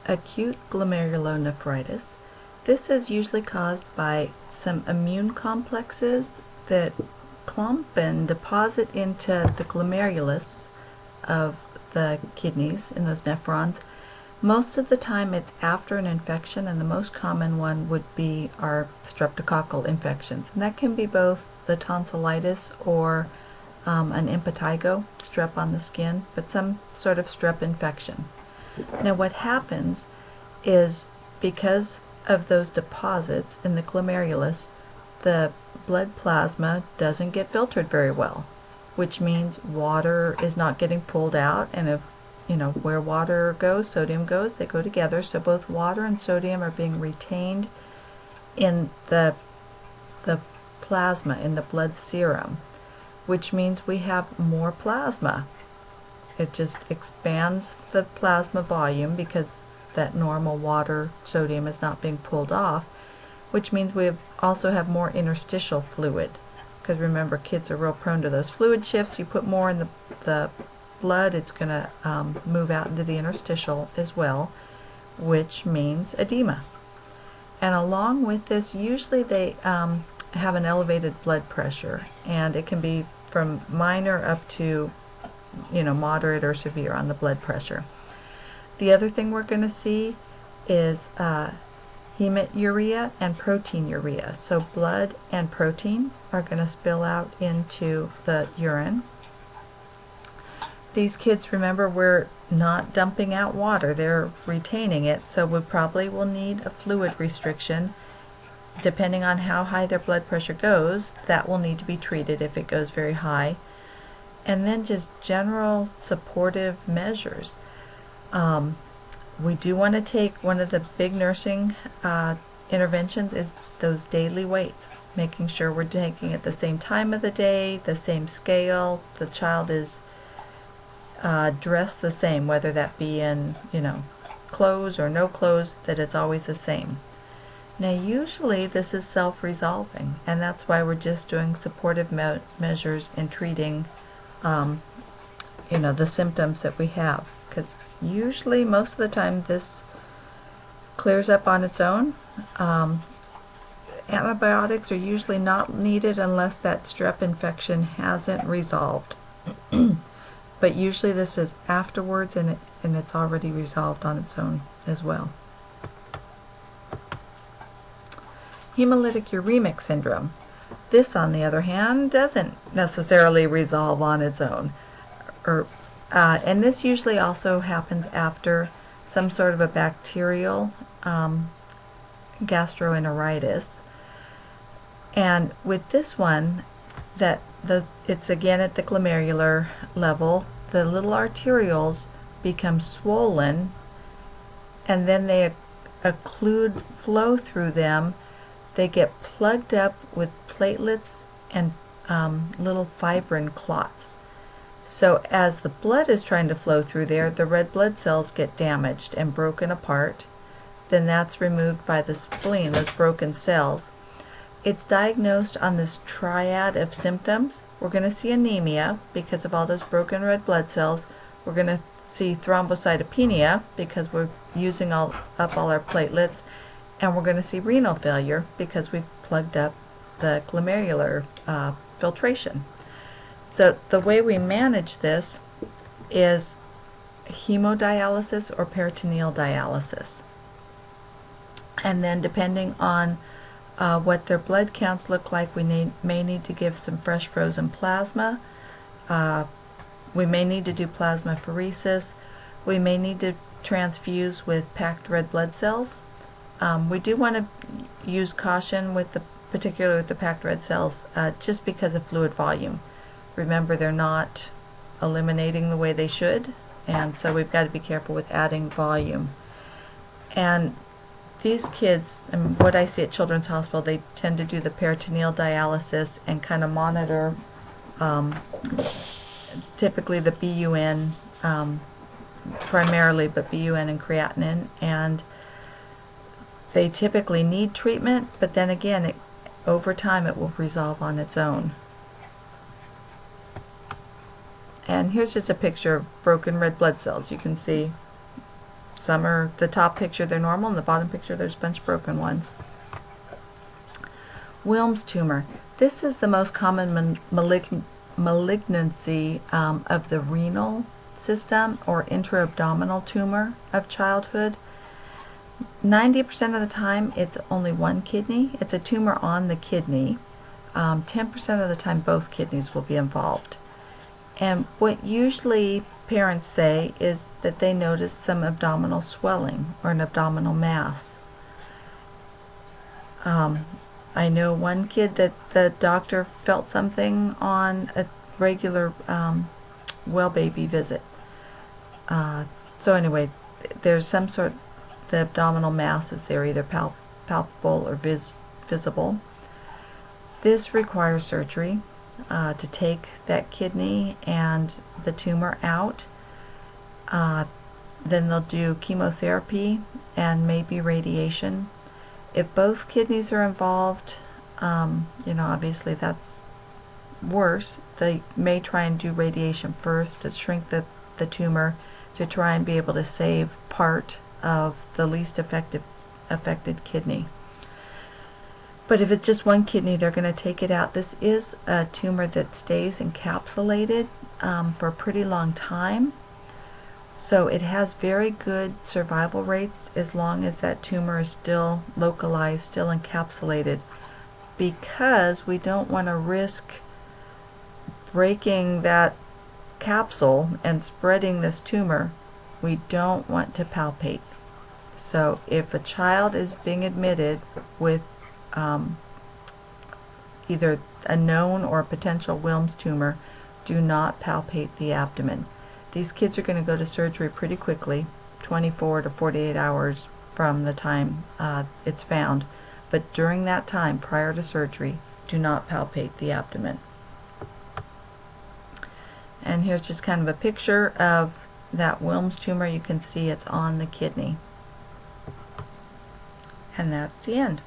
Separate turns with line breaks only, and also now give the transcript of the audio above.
acute glomerulonephritis. This is usually caused by some immune complexes that clump and deposit into the glomerulus of the kidneys in those nephrons. Most of the time it's after an infection, and the most common one would be our streptococcal infections. And that can be both the tonsillitis or an impetigo, strep on the skin, but some sort of strep infection. Now what happens is, because of those deposits in the glomerulus, the blood plasma doesn't get filtered very well, which means water is not getting pulled out, and if where water goes, sodium goes, they go together, so both water and sodium are being retained in the plasma, in the blood serum, which means we have more plasma. It just expands the plasma volume because that normal water sodium is not being pulled off, which means we also have more interstitial fluid, because remember, kids are real prone to those fluid shifts. You put more in the blood, it's going to move out into the interstitial as well, which means edema. And along with this, usually they have an elevated blood pressure, and it can be from minor up to moderate or severe on the blood pressure. The other thing we're going to see is hematuria and proteinuria. So blood and protein are going to spill out into the urine. These kids, remember, we're not dumping out water, they're retaining it, so we probably will need a fluid restriction. Depending on how high their blood pressure goes, that will need to be treated if it goes very high. And then just general supportive measures. We do want to take, one of the big nursing interventions is those daily weights, making sure we're taking it the same time of the day, the same scale, the child is dressed the same, whether that be in clothes or no clothes, that it's always the same. Now usually this is self-resolving, and that's why we're just doing supportive measures in treating the symptoms that we have, because usually most of the time this clears up on its own. Antibiotics are usually not needed unless that strep infection hasn't resolved. But usually this is afterwards, and it's already resolved on its own as well. Hemolytic-Uremic Syndrome. This, on the other hand, doesn't necessarily resolve on its own. And this usually also happens after some sort of a bacterial gastroenteritis. And with this one, it's again at the glomerular level, the little arterioles become swollen, and then they occlude flow through them. They get plugged up with platelets and little fibrin clots. So as the blood is trying to flow through there, the red blood cells get damaged and broken apart. Then that's removed by the spleen, those broken cells. It's diagnosed on this triad of symptoms. We're going to see anemia because of all those broken red blood cells. We're going to see thrombocytopenia because we're using up all our platelets. And we're going to see renal failure because we've plugged up the glomerular filtration. So the way we manage this is hemodialysis or peritoneal dialysis. And then depending on what their blood counts look like, we may need to give some fresh frozen plasma. We may need to do plasmapheresis. We may need to transfuse with packed red blood cells. We do want to use caution particularly with the packed red cells, just because of fluid volume. Remember, they're not eliminating the way they should, and so we've got to be careful with adding volume. And these kids, and what I see at Children's Hospital, they tend to do the peritoneal dialysis and kind of monitor typically the BUN primarily, but BUN and creatinine, and they typically need treatment, but then again, over time it will resolve on its own. And here's just a picture of broken red blood cells. You can see Some are, the top picture they're normal, and the bottom picture there's a bunch of broken ones. Wilms tumor. This is the most common malignancy of the renal system or intra-abdominal tumor of childhood. 90% of the time it's only one kidney. It's a tumor on the kidney. 10% of the time both kidneys will be involved. And what usually parents say is that they notice some abdominal swelling or an abdominal mass. I know one kid that the doctor felt something on a regular well baby visit. So anyway, there's some sort, the abdominal mass is there, either palpable or visible. This requires surgery to take that kidney and the tumor out. Then they'll do chemotherapy and maybe radiation. If both kidneys are involved, you know, obviously that's worse. They may try and do radiation first to shrink the tumor to try and be able to save part of the least affected kidney. But if it's just one kidney, they're going to take it out. This is a tumor that stays encapsulated for a pretty long time. So it has very good survival rates as long as that tumor is still localized, still encapsulated, because we don't want to risk breaking that capsule and spreading this tumor. We don't want to palpate. So if a child is being admitted with either a known or potential Wilms tumor, do not palpate the abdomen. These kids are going to go to surgery pretty quickly, 24 to 48 hours from the time it's found. But during that time, prior to surgery, do not palpate the abdomen. And here's just kind of a picture of that Wilms tumor. You can see it's on the kidney. And that's the end.